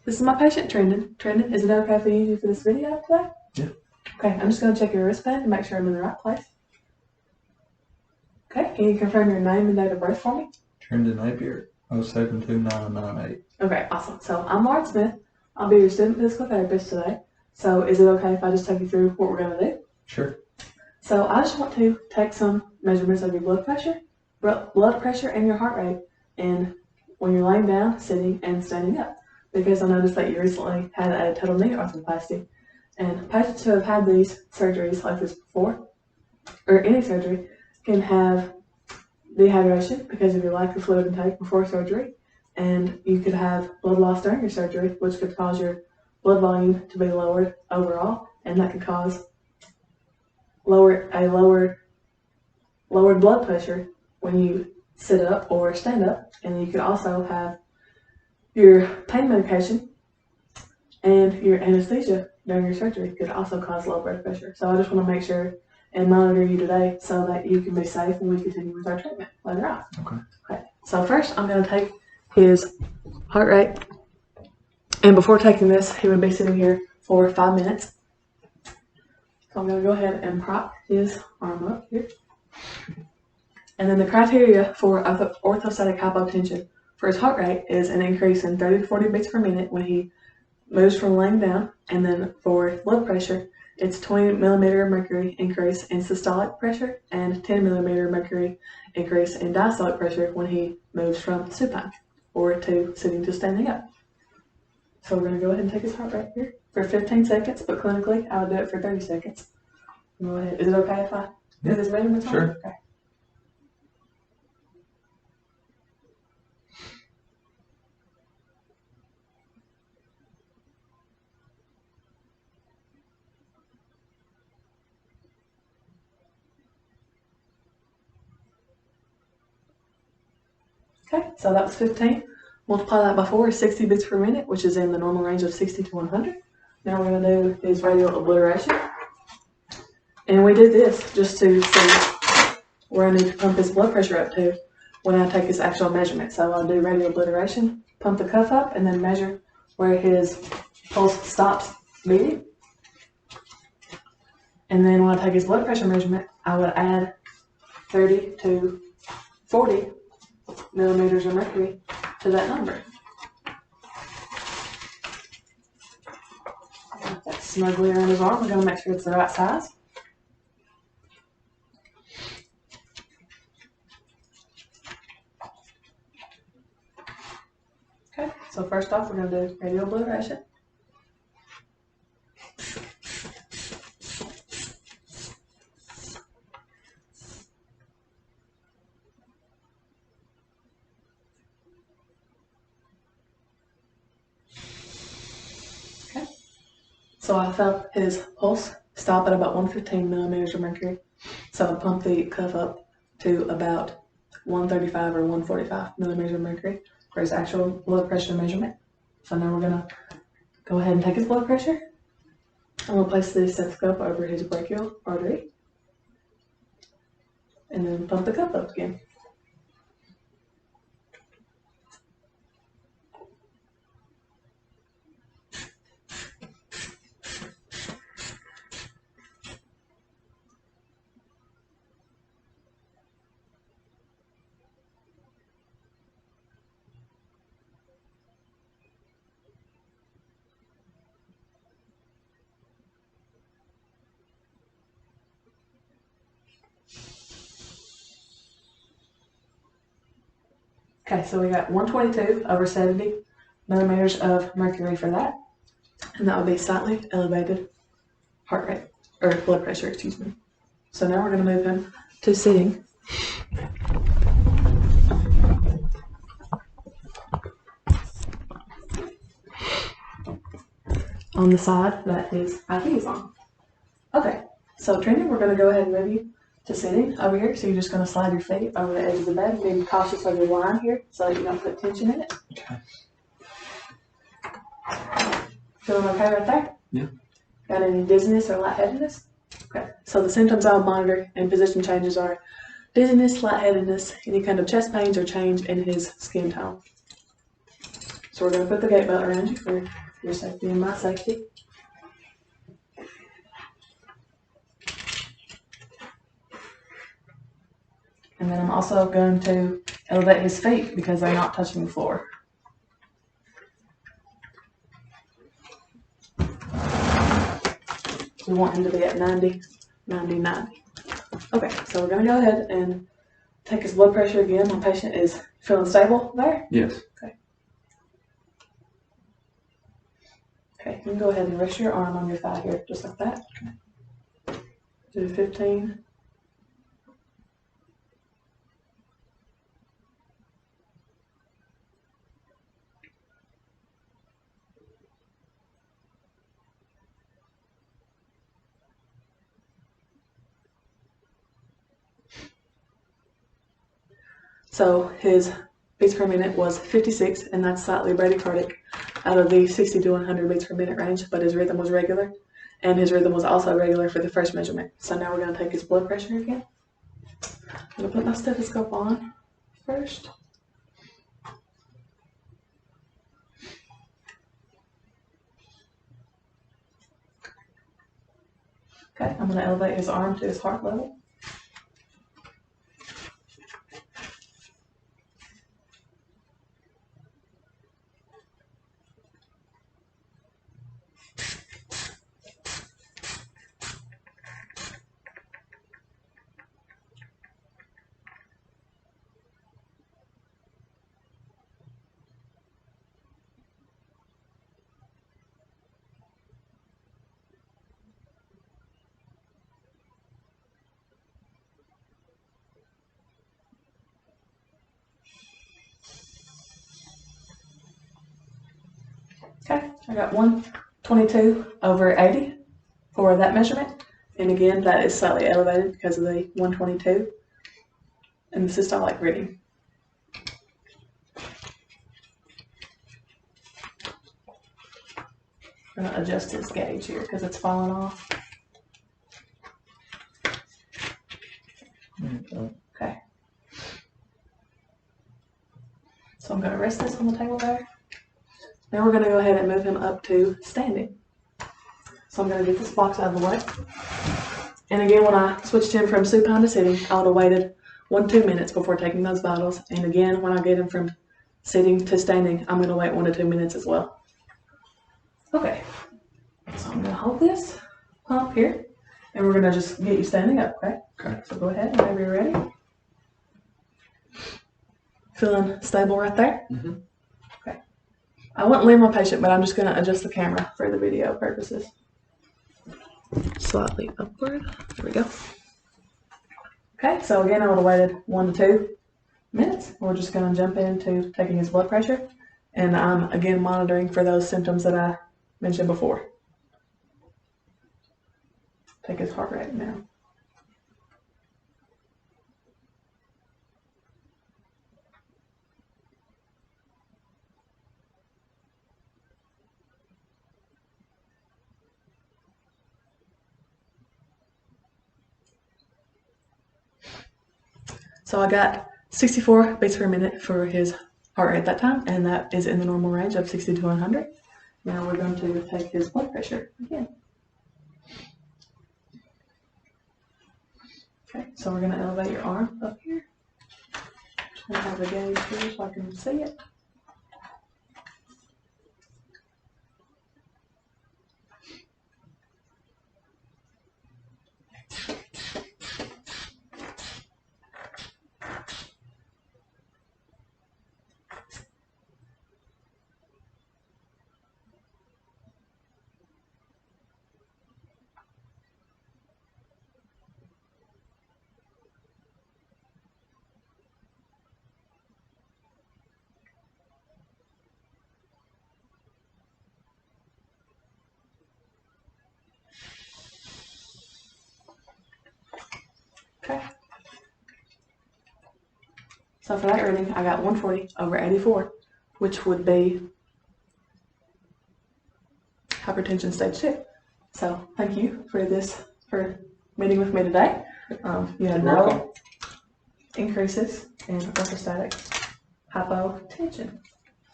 This is my patient, Trendon. Trendon, is it okay if we use you for this video today? Yeah. Okay, I'm just going to check your wristband to make sure I'm in the right place. Okay, can you confirm your name and date of birth for me? Trendon Napier, 072998. Okay, awesome. So I'm Lauren Smith. I'll be your student physical therapist today. So is it okay if I just take you through what we're going to do? Sure. So I just want to take some measurements of your blood pressure and your heart rate, and when you're laying down, sitting, and standing up. Because I noticed that you recently had a total knee arthroplasty, and patients who have had these surgeries like this before, or any surgery, can have dehydration because of your lack of fluid intake before surgery, and you could have blood loss during your surgery, which could cause your blood volume to be lowered overall, and that could cause lowered blood pressure when you sit up or stand up. And you could also have your pain medication and your anesthesia during your surgery could also cause low blood pressure. So I just want to make sure and monitor you today so that you can be safe when we continue with our treatment later on. Okay. So first I'm going to take his heart rate, and before taking this, he would be sitting here for 5 minutes. So I'm going to go ahead and prop his arm up here. And then the criteria for orthostatic hypotension for his heart rate is an increase in 30 to 40 beats per minute when he moves from laying down. And then for blood pressure, it's 20 millimeter of mercury increase in systolic pressure and 10 millimeter of mercury increase in diastolic pressure when he moves from supine or to sitting to standing up. So we're going to go ahead and take his heart rate here for 15 seconds, but clinically I would do it for 30 seconds. Go ahead. Is it okay if I do this measurement? Sure. Okay. Okay, so that was 15. Multiply that by 4 is 60 beats per minute, which is in the normal range of 60 to 100. Now we're going to do his radial obliteration. And we did this just to see where I need to pump his blood pressure up to when I take his actual measurement. So I'll do radial obliteration, pump the cuff up, and then measure where his pulse stops beating. And then when I take his blood pressure measurement, I would add 30 to 40 millimeters of mercury to that number. That's snugly around his arm. We're going to make sure it's the right size. Okay, so first off, we're going to do radial obliteration. So I felt his pulse stop at about 115 millimeters of mercury. So I pumped the cuff up to about 135 or 145 millimeters of mercury for his actual blood pressure measurement. So now we're gonna go ahead and take his blood pressure. And we'll place the stethoscope over his brachial artery. And then pump the cuff up again. Okay, so we got 122 over 70 millimeters of mercury for that. And that would be slightly elevated heart rate, or blood pressure, excuse me. So now we're going to move him to sitting. On the side that his IV is on. Okay, so Trendon, we're going to go ahead and move you to sitting over here. So you're just going to slide your feet over the edge of the bed and be cautious of your line here so that you don't put tension in it. Okay. Feeling okay right there? Yeah. Got any dizziness or lightheadedness? Okay, so the symptoms I'll monitor and position changes are dizziness, lightheadedness, any kind of chest pains or change in his skin tone. So we're going to put the gate belt around you for your safety and my safety. And then I'm also going to elevate his feet because they're not touching the floor. We want him to be at 90, 90, 90. Okay, so we're going to go ahead and take his blood pressure again. My patient is feeling stable there? Yes. Okay. Okay, you can go ahead and rest your arm on your thigh here, just like that. Do 15. So his beats per minute was 56, and that's slightly bradycardic out of the 60 to 100 beats per minute range, but his rhythm was regular, and his rhythm was also regular for the first measurement. So now we're going to take his blood pressure again. I'm going to put my stethoscope on first. Okay, I'm going to elevate his arm to his heart level. Okay, I got 122 over 80 for that measurement. And again, that is slightly elevated because of the 122 and the systolic reading. I'm going to adjust his gauge here because it's falling off. Okay. So I'm going to rest this on the table there. Now we're going to go ahead and move him up to standing. So I'm going to get this box out of the way. And again, when I switched him from supine to sitting, I would have waited 1 to 2 minutes before taking those vitals. And again, when I get him from sitting to standing, I'm going to wait 1 to 2 minutes as well. Okay, so I'm going to hold this pump here, and we're going to just get you standing up, okay? Okay. So go ahead whenever you're ready. Feeling stable right there? Mm-hmm. Okay. I wouldn't leave my patient, but I'm just going to adjust the camera for the video purposes. Slightly upward. There we go. Okay, so again, I would have waited 1 to 2 minutes. We're just going to jump into taking his blood pressure, and I'm again monitoring for those symptoms that I mentioned before. Take his heart rate now. So I got 64 beats per minute for his heart rate that time, and that is in the normal range of 60 to 100. Now we're going to take his blood pressure again. Okay, so we're going to elevate your arm up here. Just going to have the gauge here so I can see it. Okay. So for that reading, I got 140 over 84, which would be hypertension stage 2. So thank you for meeting with me today. You had no increases in orthostatic hypotension.